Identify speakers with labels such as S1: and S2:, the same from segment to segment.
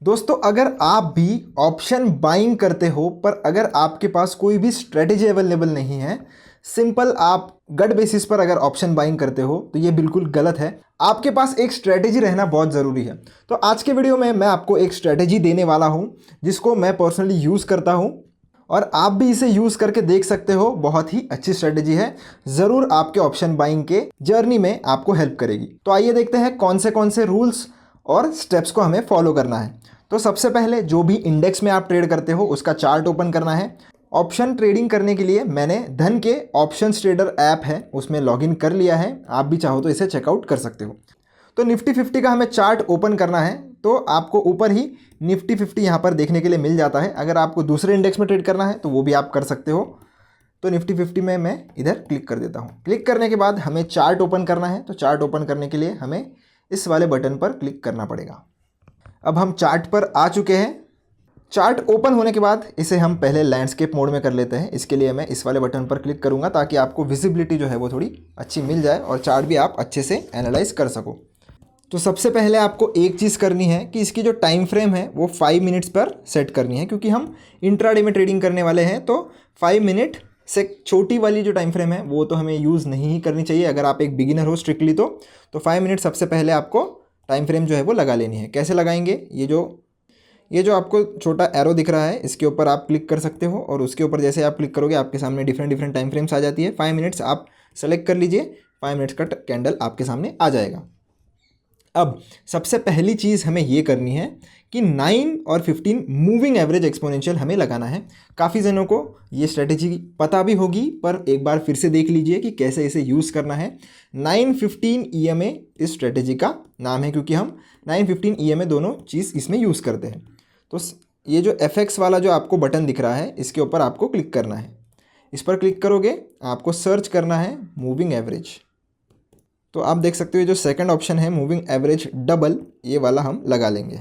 S1: दोस्तों अगर आप भी ऑप्शन बाइंग करते हो पर अगर आपके पास कोई भी स्ट्रेटेजी अवेलेबल नहीं है, सिंपल आप गट बेसिस पर अगर ऑप्शन बाइंग करते हो तो ये बिल्कुल गलत है। आपके पास एक स्ट्रेटेजी रहना बहुत ज़रूरी है। तो आज के वीडियो में मैं आपको एक स्ट्रेटेजी देने वाला हूँ जिसको मैं पर्सनली यूज़ करता हूँ और आप भी इसे यूज़ करके देख सकते हो। बहुत ही अच्छी स्ट्रेटेजी है, ज़रूर आपके ऑप्शन बाइंग के जर्नी में आपको हेल्प करेगी। तो आइए देखते हैं कौन से रूल्स और स्टेप्स को हमें फॉलो करना है। तो सबसे पहले जो भी इंडेक्स में आप ट्रेड करते हो उसका चार्ट ओपन करना है। ऑप्शन ट्रेडिंग करने के लिए मैंने धन के ऑप्शंस ट्रेडर ऐप है उसमें लॉगिन कर लिया है, आप भी चाहो तो इसे चेकआउट कर सकते हो। तो निफ्टी 50 का हमें चार्ट ओपन करना है तो आपको ऊपर ही निफ्टी 50 यहाँ पर देखने के लिए मिल जाता है। अगर आपको दूसरे इंडेक्स में ट्रेड करना है तो वो भी आप कर सकते हो। तो निफ्टी 50 में मैं इधर क्लिक कर देता हूँ। क्लिक करने के बाद हमें चार्ट ओपन करना है। तो चार्ट ओपन करने के लिए हमें इस वाले बटन पर क्लिक करना पड़ेगा। अब हम चार्ट पर आ चुके हैं। चार्ट ओपन होने के बाद इसे हम पहले लैंडस्केप मोड में कर लेते हैं। इसके लिए मैं इस वाले बटन पर क्लिक करूंगा ताकि आपको विजिबिलिटी जो है वो थोड़ी अच्छी मिल जाए और चार्ट भी आप अच्छे से एनालाइज कर सको। तो सबसे पहले आपको एक चीज़ करनी है कि इसकी जो टाइम फ्रेम है वो 5 मिनट्स पर सेट करनी है, क्योंकि हम इंट्राडे में ट्रेडिंग करने वाले हैं। तो 5 मिनट से छोटी वाली जो टाइम फ्रेम है वो तो हमें यूज़ नहीं ही करनी चाहिए अगर आप एक बिगिनर हो स्ट्रिक्टली। तो 5 मिनट सबसे पहले आपको टाइम फ्रेम जो है वो लगा लेनी है। कैसे लगाएंगे, ये जो आपको छोटा एरो दिख रहा है इसके ऊपर आप क्लिक कर सकते हो और उसके ऊपर जैसे आप क्लिक करोगे आपके सामने डिफरेंट टाइम फ्रेम्स आ जाती है। 5 मिनट्स आप सेलेक्ट कर लीजिए, 5 मिनट्स का कैंडल आपके सामने आ जाएगा। अब सबसे पहली चीज़ हमें ये करनी है कि 9 और 15 मूविंग एवरेज एक्सपोनेंशियल हमें लगाना है। काफ़ी जनों को ये स्ट्रेटेजी पता भी होगी पर एक बार फिर से देख लीजिए कि कैसे इसे यूज़ करना है। 9-15 EMA इस स्ट्रेटेजी का नाम है, क्योंकि हम 9-15 EMA दोनों चीज़ इसमें यूज़ करते हैं। तो ये जो FX वाला जो आपको बटन दिख रहा है इसके ऊपर आपको क्लिक करना है। इस पर क्लिक करोगे आपको सर्च करना है मूविंग एवरेज। तो आप देख सकते हो जो सेकंड ऑप्शन है मूविंग एवरेज डबल, ये वाला हम लगा लेंगे।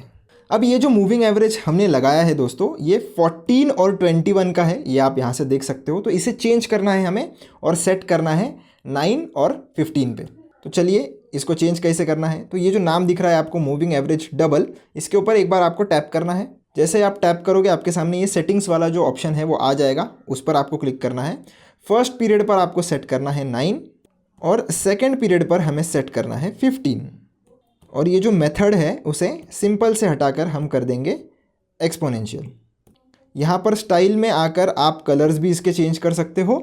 S1: अब ये जो मूविंग एवरेज हमने लगाया है दोस्तों ये 14 और 21 का है, ये आप यहाँ से देख सकते हो। तो इसे चेंज करना है हमें और सेट करना है 9 और 15 पे। तो चलिए इसको चेंज कैसे करना है। तो ये जो नाम दिख रहा है आपको मूविंग एवरेज डबल, इसके ऊपर एक बार आपको टैप करना है। जैसे आप टैप करोगे आपके सामने ये सेटिंग्स वाला जो ऑप्शन है वो आ जाएगा, उस पर आपको क्लिक करना है। फर्स्ट पीरियड पर आपको सेट करना है 9 और सेकेंड पीरियड पर हमें सेट करना है 15। और ये जो मेथड है उसे सिंपल से हटाकर हम कर देंगे एक्सपोनेंशियल। यहाँ पर स्टाइल में आकर आप कलर्स भी इसके चेंज कर सकते हो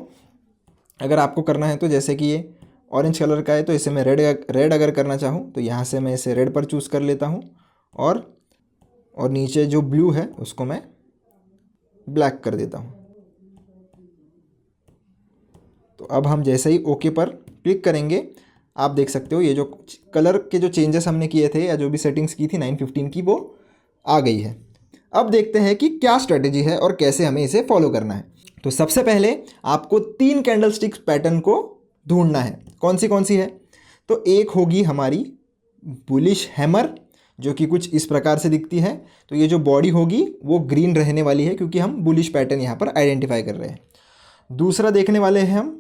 S1: अगर आपको करना है तो। जैसे कि ये ऑरेंज कलर का है तो इसे मैं रेड अगर करना चाहूँ तो यहाँ से मैं इसे रेड पर चूज़ कर लेता हूँ और नीचे जो ब्लू है उसको मैं ब्लैक कर देता हूँ। तो अब हम जैसे ही ओके पर क्लिक करेंगे आप देख सकते हो ये जो कलर के जो चेंजेस हमने किए थे या जो भी सेटिंग्स की थी 9-15 की वो आ गई है। अब देखते हैं कि क्या स्ट्रेटेजी है और कैसे हमें इसे फॉलो करना है। तो सबसे पहले आपको 3 कैंडल स्टिक्स पैटर्न को ढूंढना है। कौन सी है, तो एक होगी हमारी बुलिश हैमर जो कि कुछ इस प्रकार से दिखती है। तो ये जो बॉडी होगी वो ग्रीन रहने वाली है क्योंकि हम बुलिश पैटर्न यहाँ पर आइडेंटिफाई कर रहे हैं। दूसरा देखने वाले हैं हम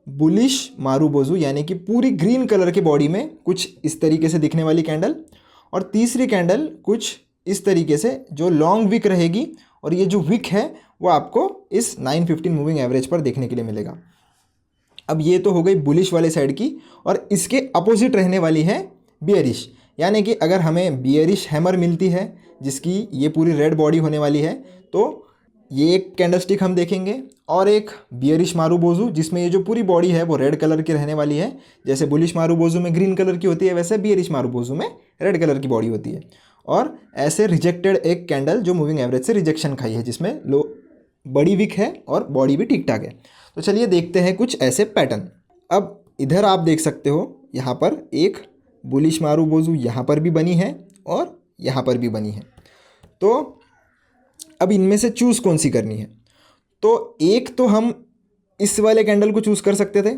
S1: बुलिश मारूबोजू, यानी कि पूरी ग्रीन कलर के बॉडी में कुछ इस तरीके से दिखने वाली कैंडल। और तीसरी कैंडल कुछ इस तरीके से जो लॉन्ग विक रहेगी और ये जो विक है वो आपको इस 9-15 मूविंग एवरेज पर देखने के लिए मिलेगा। अब ये तो हो गई बुलिश वाले साइड की और इसके अपोजिट रहने वाली है बियरिश, यानी कि अगर हमें बियरिश हैमर मिलती है जिसकी ये पूरी रेड बॉडी होने वाली है तो ये एक कैंडलस्टिक हम देखेंगे और एक बियरिश मारूबोजू जिसमें ये जो पूरी बॉडी है वो रेड कलर की रहने वाली है। जैसे बुलिश मारूबोजू में ग्रीन कलर की होती है वैसे बियरिश मारूबोजू में रेड कलर की बॉडी होती है। और ऐसे रिजेक्टेड एक कैंडल जो मूविंग एवरेज से रिजेक्शन खाई है जिसमें लो बड़ी विक है और बॉडी भी ठीक ठाक है। तो चलिए देखते हैं कुछ ऐसे पैटर्न। अब इधर आप देख सकते हो यहाँ पर एक बुलिश मारूबोजू यहाँ पर भी बनी है और यहाँ पर भी बनी है। तो अब इनमें से चूज़ कौन सी करनी है, तो एक तो हम इस वाले कैंडल को चूज़ कर सकते थे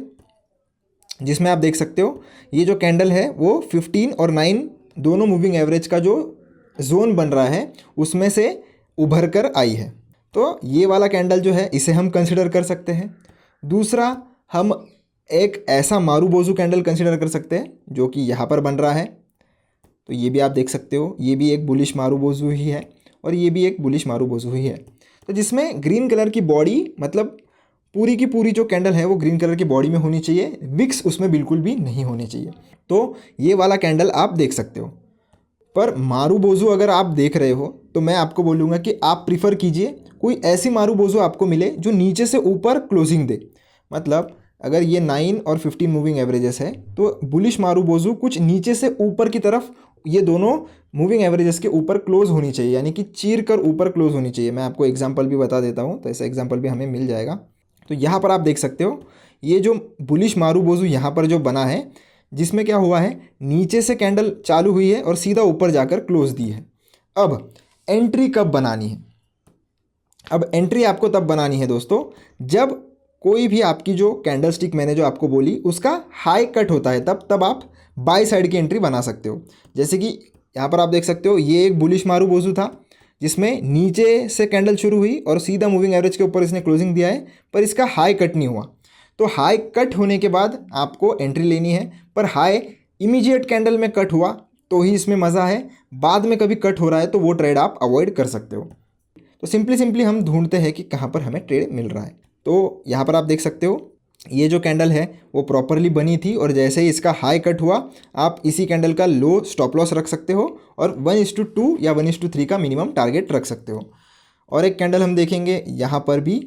S1: जिसमें आप देख सकते हो ये जो कैंडल है वो 15 और 9 दोनों मूविंग एवरेज का जो जोन बन रहा है उसमें से उभर कर आई है। तो ये वाला कैंडल जो है इसे हम कंसिडर कर सकते हैं। दूसरा हम एक ऐसा मारूबोजू कैंडल कंसिडर कर सकते हैं जो कि यहाँ पर बन रहा है तो ये भी आप देख सकते हो, ये भी एक बुलिश मारुबोजू ही है और ये भी एक बुलिश मारुबोजू ही है। तो जिसमें ग्रीन कलर की बॉडी, मतलब पूरी की पूरी जो कैंडल है वो ग्रीन कलर की बॉडी में होनी चाहिए, विक्स उसमें बिल्कुल भी नहीं होने चाहिए। तो ये वाला कैंडल आप देख सकते हो। पर मारुबोजू अगर आप देख रहे हो तो मैं आपको बोलूँगा कि आप प्रीफर कीजिए कोई ऐसी मारुबोजू आपको मिले जो नीचे से ऊपर क्लोजिंग दे। मतलब अगर ये 9 और 15 मूविंग एवरेजेस है तो बुलिश मारुबोजू कुछ नीचे से ऊपर की तरफ, ये दोनों मूविंग एवरेजेस के ऊपर क्लोज होनी चाहिए, यानी कि चीर कर ऊपर क्लोज होनी चाहिए। मैं आपको एग्जांपल भी बता देता हूँ, तो ऐसा एग्जांपल भी हमें मिल जाएगा। तो यहाँ पर आप देख सकते हो ये जो बुलिश मारुबोजू यहाँ पर जो बना है, जिसमें क्या हुआ है, नीचे से कैंडल चालू हुई है और सीधा ऊपर जाकर क्लोज दी है। अब एंट्री कब बनानी है? अब एंट्री आपको तब बनानी है दोस्तों जब कोई भी आपकी जो कैंडल स्टिक मैंने जो आपको बोली उसका हाई कट होता है, तब आप बाय साइड की एंट्री बना सकते हो। जैसे कि यहाँ पर आप देख सकते हो ये एक बुलिश मारुबोजू था जिसमें नीचे से कैंडल शुरू हुई और सीधा मूविंग एवरेज के ऊपर इसने क्लोजिंग दिया है, पर इसका हाई कट नहीं हुआ। तो हाई कट होने के बाद आपको एंट्री लेनी है, पर हाई इमीडिएट कैंडल में कट हुआ तो ही इसमें मज़ा है, बाद में कभी कट हो रहा है तो वो ट्रेड आप अवॉइड कर सकते हो। तो सिंपली हम ढूंढते हैं कि कहाँ पर हमें ट्रेड मिल रहा है। तो यहाँ पर आप देख सकते हो ये जो कैंडल है वो प्रॉपरली बनी थी और जैसे ही इसका हाई कट हुआ आप इसी कैंडल का लो स्टॉप लॉस रख सकते हो और 1:2 या 1:3 का मिनिमम टारगेट रख सकते हो। और एक कैंडल हम देखेंगे यहाँ पर भी।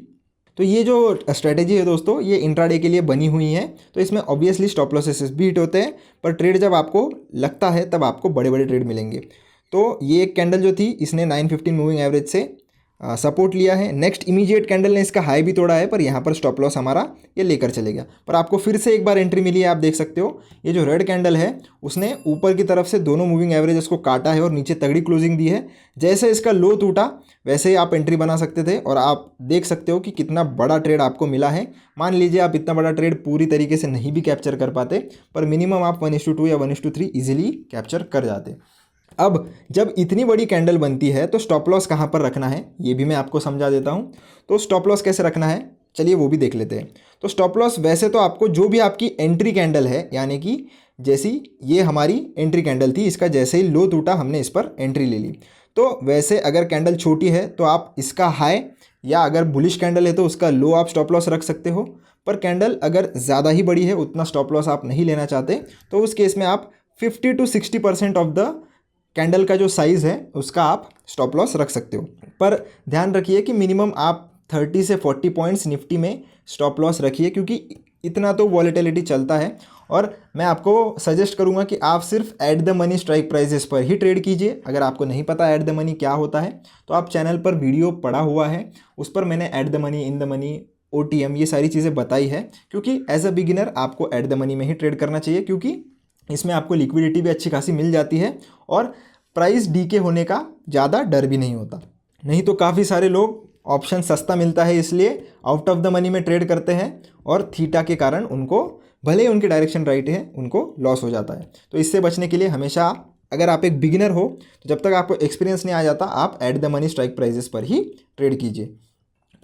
S1: तो ये जो स्ट्रेटेजी है दोस्तों ये इंट्राडे के लिए बनी हुई है, तो इसमें ऑब्वियसली स्टॉप लॉसेस भी हिट होते हैं, पर ट्रेड जब आपको लगता है तब आपको बड़े बड़े ट्रेड मिलेंगे। तो ये एक कैंडल जो थी इसने 915 मूविंग एवरेज से सपोर्ट लिया है। नेक्स्ट इमीडिएट कैंडल ने इसका हाई भी तोड़ा है, पर यहाँ पर स्टॉप लॉस हमारा ये लेकर चले गया, पर आपको फिर से एक बार एंट्री मिली है। आप देख सकते हो ये जो रेड कैंडल है उसने ऊपर की तरफ से दोनों मूविंग एवरेजेस को काटा है और नीचे तगड़ी क्लोजिंग दी है। जैसे इसका लो टूटा वैसे ही आप एंट्री बना सकते थे और आप देख सकते हो कि कितना बड़ा ट्रेड आपको मिला है। मान लीजिए आप इतना बड़ा ट्रेड पूरी तरीके से नहीं भी कैप्चर कर पाते, पर मिनिमम आप 1:2 या 1:3 ईजिली कैप्चर कर जाते। अब जब इतनी बड़ी कैंडल बनती है तो स्टॉप लॉस कहाँ पर रखना है ये भी मैं आपको समझा देता हूँ। तो स्टॉप लॉस कैसे रखना है चलिए वो भी देख लेते हैं। तो स्टॉप लॉस वैसे तो आपको जो भी आपकी एंट्री कैंडल है, यानी कि जैसी ये हमारी एंट्री कैंडल थी, इसका जैसे ही लो टूटा हमने इस पर एंट्री ले ली। तो वैसे अगर कैंडल छोटी है तो आप इसका हाई, या अगर बुलिश कैंडल है तो उसका लो आप स्टॉप लॉस रख सकते हो। पर कैंडल अगर ज़्यादा ही बड़ी है, उतना स्टॉप लॉस आप नहीं लेना चाहते, तो उस केस में आप 50 to 60% ऑफ द कैंडल का जो साइज़ है उसका आप स्टॉप लॉस रख सकते हो। पर ध्यान रखिए कि मिनिमम आप 30 से 40 पॉइंट्स निफ्टी में स्टॉप लॉस रखिए, क्योंकि इतना तो वॉलेटिलिटी चलता है। और मैं आपको सजेस्ट करूंगा कि आप सिर्फ at the money strike prices पर ही ट्रेड कीजिए। अगर आपको नहीं पता एट द मनी क्या होता है तो आप चैनल पर वीडियो पड़ा हुआ है, उस पर मैंने eight the money, in the money, OTM ये सारी चीज़ें बताई है। क्योंकि एज अ बिगिनर आपको एट द मनी में ही ट्रेड करना चाहिए, क्योंकि इसमें आपको लिक्विडिटी भी अच्छी खासी मिल जाती है और प्राइस डीके होने का ज़्यादा डर भी नहीं होता। नहीं तो काफ़ी सारे लोग ऑप्शन सस्ता मिलता है इसलिए आउट ऑफ द मनी में ट्रेड करते हैं और थीटा के कारण उनको, भले ही उनकी डायरेक्शन राइट है, उनको लॉस हो जाता है। तो इससे बचने के लिए हमेशा, अगर आप एक बिगिनर हो तो जब तक आपको एक्सपीरियंस नहीं आ जाता, आप at the money strike prices पर ही ट्रेड कीजिए।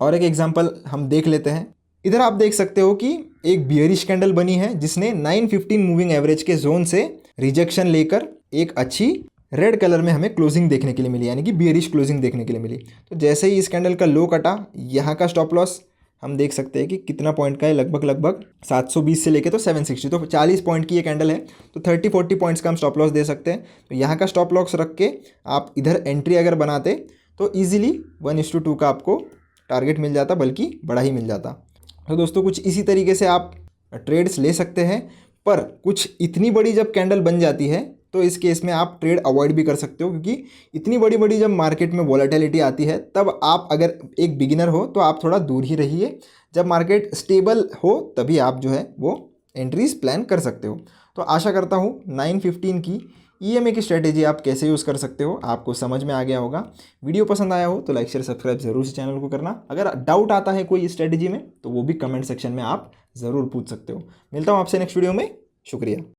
S1: और एक एग्जांपल हम देख लेते हैं। इधर आप देख सकते हो कि एक बियरिश कैंडल बनी है जिसने 915 मूविंग एवरेज के जोन से रिजेक्शन लेकर एक अच्छी रेड कलर में हमें क्लोजिंग देखने के लिए मिली, यानी कि बियरिश क्लोजिंग देखने के लिए मिली। तो जैसे ही इस कैंडल का लो कटा, यहाँ का स्टॉप लॉस हम देख सकते हैं कि कितना पॉइंट का है, लगभग 720 से लेके तो 760, तो 40 पॉइंट की ये कैंडल है। तो 30-40 पॉइंट्स का हम स्टॉप लॉस दे सकते हैं। तो यहाँ का स्टॉप लॉस रख के आप इधर एंट्री अगर बनाते तो ईजिली 1:2 का आपको टारगेट मिल जाता, बल्कि बड़ा ही मिल जाता। तो दोस्तों कुछ इसी तरीके से आप ट्रेड्स ले सकते हैं। पर कुछ इतनी बड़ी जब कैंडल बन जाती है तो इस केस में आप ट्रेड अवॉइड भी कर सकते हो, क्योंकि इतनी बड़ी बड़ी जब मार्केट में वॉलेटिलिटी आती है तब आप अगर एक बिगिनर हो तो आप थोड़ा दूर ही रहिए। जब मार्केट स्टेबल हो तभी आप जो है वो एंट्रीज प्लान कर सकते हो। तो आशा करता हूँ 915 की EMA की स्ट्रेटेजी आप कैसे यूज़ कर सकते हो आपको समझ में आ गया होगा। वीडियो पसंद आया हो तो लाइक शेयर सब्सक्राइब जरूर से चैनल को करना। अगर डाउट आता है कोई स्ट्रेटेजी में तो वो भी कमेंट सेक्शन में आप ज़रूर पूछ सकते हो। मिलता हूँ आपसे नेक्स्ट वीडियो में। शुक्रिया।